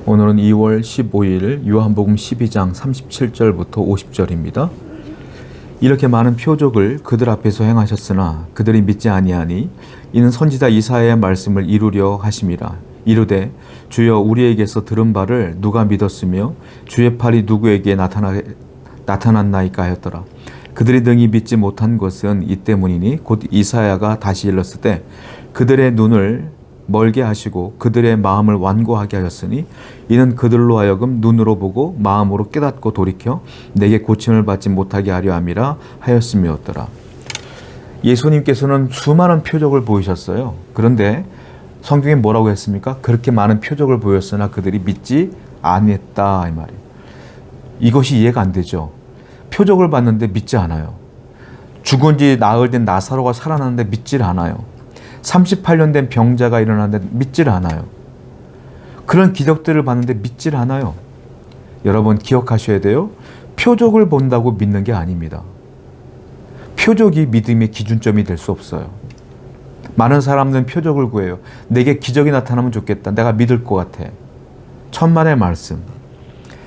오늘은 2월 15일 요한복음 12장 37절부터 50절입니다. 이렇게 많은 표적을 그들 앞에서 행하셨으나 그들이 믿지 아니하니 이는 선지자 이사야의 말씀을 이루려 하심이라. 이르되 주여 우리에게서 들은 바를 누가 믿었으며 주의 팔이 누구에게 나타났나이까 하였더라. 그들이 등이 믿지 못한 것은 이 때문이니 곧 이사야가 다시 일렀을 때 그들의 눈을 멀게 하시고 그들의 마음을 완고하게 하셨으니 이는 그들로 하여금 눈으로 보고 마음으로 깨닫고 돌이켜 내게 고침을 받지 못하게 하려 함이라 하였음이었더라. 예수님께서는 수많은 표적을 보이셨어요. 그런데 성경에 뭐라고 했습니까? 그렇게 많은 표적을 보였으나 그들이 믿지 아니했다 이 말이에요. 이것이 이해가 안 되죠. 표적을 봤는데 믿지 않아요. 죽은 지 나흘 된 나사로가 살아났는데 믿질 않아요. 38년 된 병자가 일어났는데 믿질 않아요. 그런 기적들을 봤는데 믿질 않아요. 여러분 기억하셔야 돼요. 표적을 본다고 믿는 게 아닙니다. 표적이 믿음의 기준점이 될 수 없어요. 많은 사람들은 표적을 구해요. 내게 기적이 나타나면 좋겠다. 내가 믿을 것 같아. 천만의 말씀.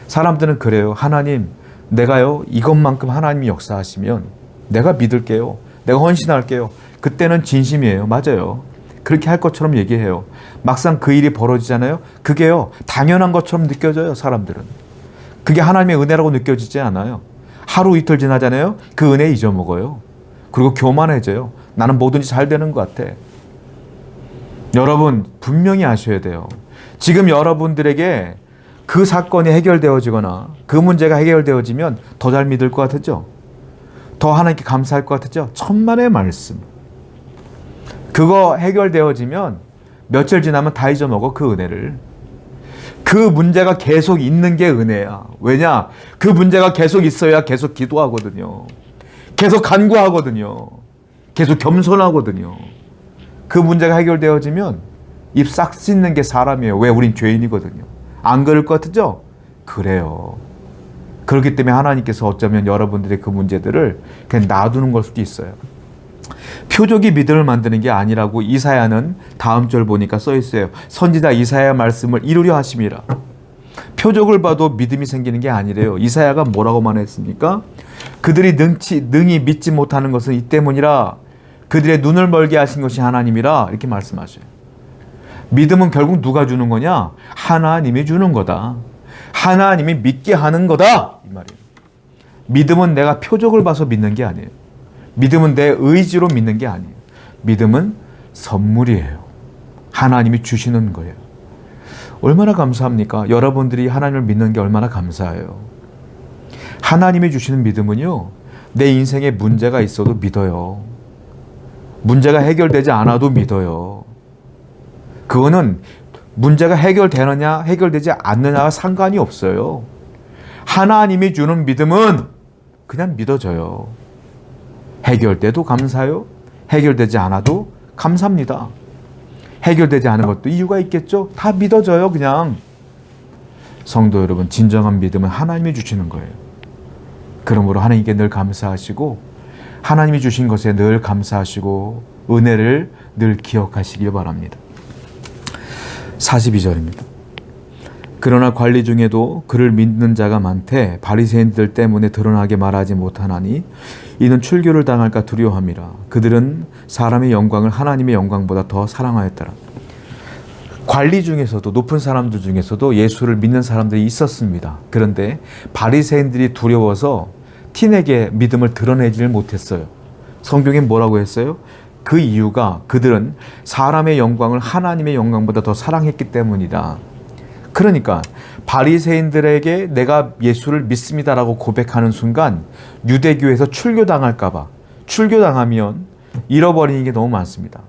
사람들은 그래요. 하나님, 내가요 이것만큼 하나님이 역사하시면 내가 믿을게요. 내가 헌신할게요. 그때는 진심이에요. 맞아요. 그렇게 할 것처럼 얘기해요. 막상 그 일이 벌어지잖아요. 그게요 당연한 것처럼 느껴져요. 사람들은. 그게 하나님의 은혜라고 느껴지지 않아요. 하루 이틀 지나잖아요. 그 은혜 잊어먹어요. 그리고 교만해져요. 나는 뭐든지 잘 되는 것 같아. 여러분 분명히 아셔야 돼요. 지금 여러분들에게 그 사건이 해결되어지거나 그 문제가 해결되어지면 더 잘 믿을 것 같았죠? 더 하나님께 감사할 것 같았죠? 천만의 말씀. 그거 해결되어지면 며칠 지나면 다 잊어먹어. 그 은혜를. 그 문제가 계속 있는 게 은혜야. 왜냐? 그 문제가 계속 있어야 계속 기도하거든요. 계속 간구하거든요. 계속 겸손하거든요. 그 문제가 해결되어지면 입 싹 씻는 게 사람이에요. 왜? 우린 죄인이거든요. 안 그럴 것 같죠? 그래요. 그렇기 때문에 하나님께서 어쩌면 여러분들의 그 문제들을 그냥 놔두는 걸 수도 있어요. 표적이 믿음을 만드는 게 아니라고 이사야는 다음 절 보니까 써 있어요. 선지자 이사야의 말씀을 이루려 하심이라. 표적을 봐도 믿음이 생기는 게 아니래요. 이사야가 뭐라고만 했습니까? 그들이 능히 믿지 못하는 것은 이 때문이라. 그들의 눈을 멀게 하신 것이 하나님이라. 이렇게 말씀하셔요. 믿음은 결국 누가 주는 거냐? 하나님이 주는 거다. 하나님이 믿게 하는 거다. 이 말이에요. 믿음은 내가 표적을 봐서 믿는 게 아니에요. 믿음은 내 의지로 믿는 게 아니에요. 믿음은 선물이에요. 하나님이 주시는 거예요. 얼마나 감사합니까? 여러분들이 하나님을 믿는 게 얼마나 감사해요. 하나님이 주시는 믿음은요, 내 인생에 문제가 있어도 믿어요. 문제가 해결되지 않아도 믿어요. 그거는 문제가 해결되느냐 해결되지 않느냐와 상관이 없어요. 하나님이 주는 믿음은 그냥 믿어져요. 해결돼도 감사해요. 해결되지 않아도 감사합니다. 해결되지 않은 것도 이유가 있겠죠. 다 믿어져요. 그냥. 성도 여러분, 진정한 믿음은 하나님이 주시는 거예요. 그러므로 하나님께 늘 감사하시고 하나님이 주신 것에 늘 감사하시고 은혜를 늘 기억하시길 바랍니다. 42절입니다. 그러나 관리 중에도 그를 믿는 자가 많되 바리새인들 때문에 드러나게 말하지 못하나니 이는 출교를 당할까 두려워함이라. 그들은 사람의 영광을 하나님의 영광보다 더 사랑하였더라. 관리 중에서도 높은 사람들 중에서도 예수를 믿는 사람들이 있었습니다. 그런데 바리새인들이 두려워서 티내게 믿음을 드러내지를 못했어요. 성경에 뭐라고 했어요? 그 이유가 그들은 사람의 영광을 하나님의 영광보다 더 사랑했기 때문이다. 그러니까 바리새인들에게 내가 예수를 믿습니다라고 고백하는 순간 유대교에서 출교당할까 봐. 출교당하면 잃어버리는 게 너무 많습니다.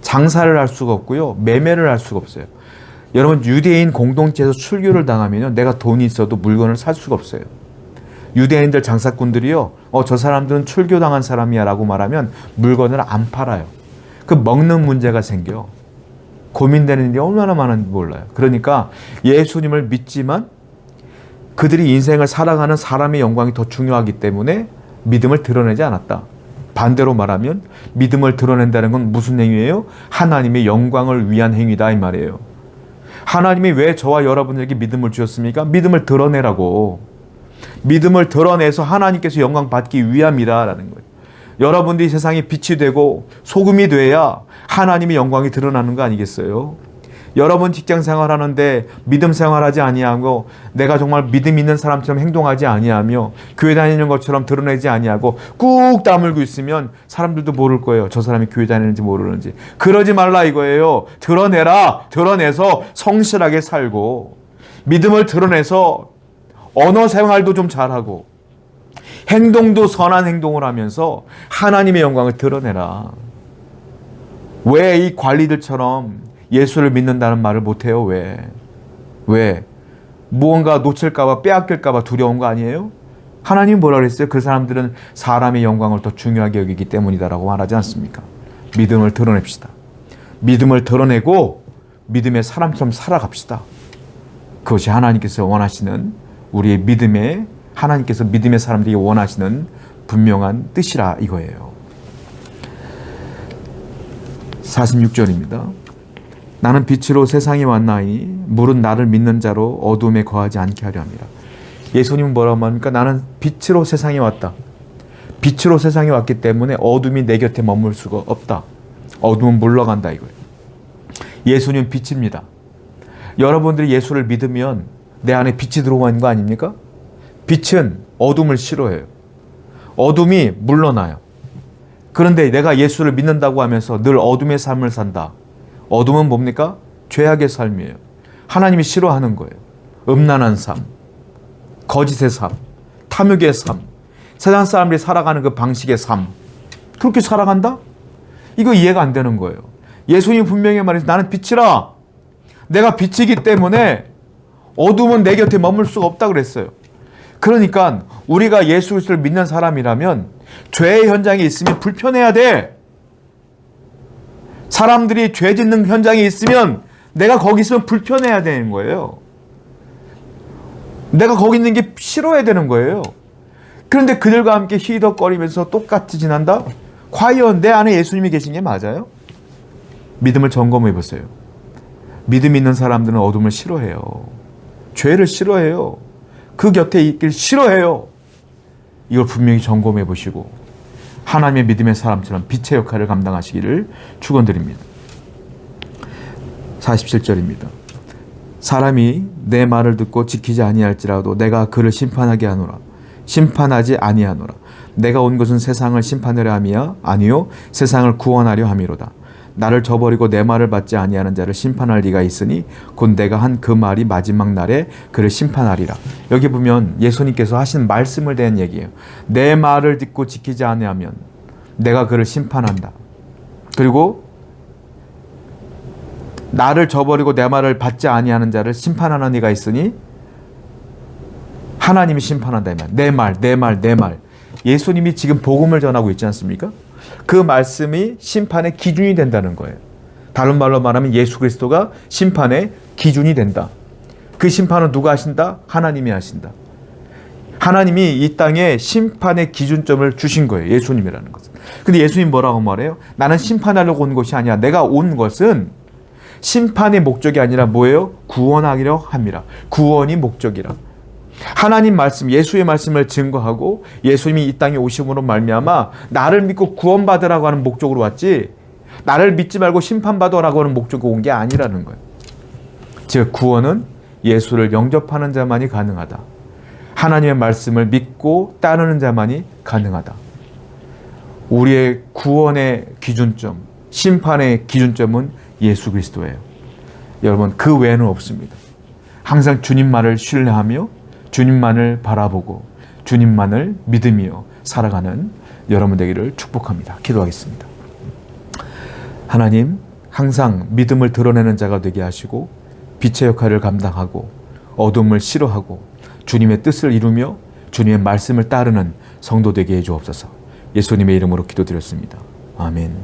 장사를 할 수가 없고요. 매매를 할 수가 없어요. 여러분 유대인 공동체에서 출교를 당하면 내가 돈이 있어도 물건을 살 수가 없어요. 유대인들 장사꾼들이요. 저 사람들은 출교당한 사람이야 라고 말하면 물건을 안 팔아요. 그 먹는 문제가 생겨. 고민되는 일이 얼마나 많은지 몰라요. 그러니까 예수님을 믿지만 그들이 인생을 살아가는 사람의 영광이 더 중요하기 때문에 믿음을 드러내지 않았다. 반대로 말하면 믿음을 드러낸다는 건 무슨 행위예요? 하나님의 영광을 위한 행위다 이 말이에요. 하나님이 왜 저와 여러분에게 믿음을 주셨습니까? 믿음을 드러내라고. 믿음을 드러내서 하나님께서 영광 받기 위함이라는 거예요. 여러분들이 세상에 빛이 되고 소금이 돼야 하나님의 영광이 드러나는 거 아니겠어요? 여러분 직장 생활하는데 믿음 생활하지 아니하고 내가 정말 믿음 있는 사람처럼 행동하지 아니하며 교회 다니는 것처럼 드러내지 아니하고 꾹 다물고 있으면 사람들도 모를 거예요. 저 사람이 교회 다니는지 모르는지. 그러지 말라 이거예요. 드러내라. 드러내서 성실하게 살고 믿음을 드러내서 언어 생활도 좀 잘하고 행동도 선한 행동을 하면서 하나님의 영광을 드러내라. 왜 이 관리들처럼 예수를 믿는다는 말을 못해요? 왜? 무언가 놓칠까봐 빼앗길까봐 두려운 거 아니에요? 하나님 뭐라 그랬어요? 그 사람들은 사람의 영광을 더 중요하게 여기기 때문이다라고 말하지 않습니까? 믿음을 드러냅시다. 믿음을 드러내고 믿음의 사람처럼 살아갑시다. 그것이 하나님께서 원하시는 우리의 믿음의 하나님께서 믿음의 사람들이 원하시는 분명한 뜻이라 이거예요. 46절입니다. 나는 빛으로 세상에 왔나니 물은 나를 믿는 자로 어둠에 거하지 않게 하려 함이라. 예수님은 뭐라고 말합니까? 나는 빛으로 세상에 왔다. 빛으로 세상에 왔기 때문에 어둠이 내 곁에 머물 수가 없다. 어둠은 물러간다 이거예요. 예수님은 빛입니다. 여러분들이 예수를 믿으면 내 안에 빛이 들어오는 거 아닙니까? 빛은 어둠을 싫어해요. 어둠이 물러나요. 그런데 내가 예수를 믿는다고 하면서 늘 어둠의 삶을 산다. 어둠은 뭡니까? 죄악의 삶이에요. 하나님이 싫어하는 거예요. 음란한 삶, 거짓의 삶, 탐욕의 삶, 세상 사람들이 살아가는 그 방식의 삶. 그렇게 살아간다? 이거 이해가 안 되는 거예요. 예수님 분명히 말해서 나는 빛이라. 내가 빛이기 때문에 어둠은 내 곁에 머물 수가 없다 그랬어요. 그러니까 우리가 예수 그리스도를 믿는 사람이라면 죄의 현장에 있으면 불편해야 돼. 사람들이 죄 짓는 현장에 있으면 내가 거기 있으면 불편해야 되는 거예요. 내가 거기 있는 게 싫어야 되는 거예요. 그런데 그들과 함께 희덕거리면서 똑같이 지난다? 과연 내 안에 예수님이 계신 게 맞아요? 믿음을 점검해 보세요. 믿음 있는 사람들은 어둠을 싫어해요. 죄를 싫어해요. 그 곁에 있길 싫어해요. 이걸 분명히 점검해 보시고 하나님의 믿음의 사람처럼 빛의 역할을 감당하시기를 축원드립니다. 47절입니다. 사람이 내 말을 듣고 지키지 아니할지라도 내가 그를 심판하게 하노라. 심판하지 아니하노라. 내가 온 것은 세상을 심판하려 함이야 아니요 세상을 구원하려 함이로다. 나를 저버리고 내 말을 받지 아니하는 자를 심판할 리가 있으니 곧 내가 한 그 말이 마지막 날에 그를 심판하리라. 여기 보면 예수님께서 하신 말씀을 대한 얘기예요. 내 말을 듣고 지키지 아니하면 내가 그를 심판한다. 그리고 나를 저버리고 내 말을 받지 아니하는 자를 심판하는 이가 있으니 하나님이 심판한다. 내 말. 예수님이 지금 복음을 전하고 있지 않습니까? 그 말씀이 심판의 기준이 된다는 거예요. 다른 말로 말하면 예수 그리스도가 심판의 기준이 된다. 그 심판은 누가 하신다? 하나님이 하신다. 하나님이 이 땅에 심판의 기준점을 주신 거예요. 예수님이라는 것은. 근데 예수님 뭐라고 말해요? 나는 심판하려고 온 것이 아니야. 내가 온 것은 심판의 목적이 아니라 뭐예요? 구원하기로 함이라. 구원이 목적이라. 하나님 말씀, 예수의 말씀을 증거하고 예수님이 이 땅에 오심으로 말미암아 나를 믿고 구원받으라고 하는 목적으로 왔지 나를 믿지 말고 심판받으라고 하는 목적으로 온 게 아니라는 거예요. 즉 구원은 예수를 영접하는 자만이 가능하다. 하나님의 말씀을 믿고 따르는 자만이 가능하다. 우리의 구원의 기준점, 심판의 기준점은 예수 그리스도예요. 여러분 그 외에는 없습니다. 항상 주님만을 신뢰하며 주님만을 바라보고 주님만을 믿으며 살아가는 여러분 되기를 축복합니다. 기도하겠습니다. 하나님, 항상 믿음을 드러내는 자가 되게 하시고 빛의 역할을 감당하고 어둠을 싫어하고 주님의 뜻을 이루며 주님의 말씀을 따르는 성도 되게 해 주옵소서. 예수님의 이름으로 기도드렸습니다. 아멘.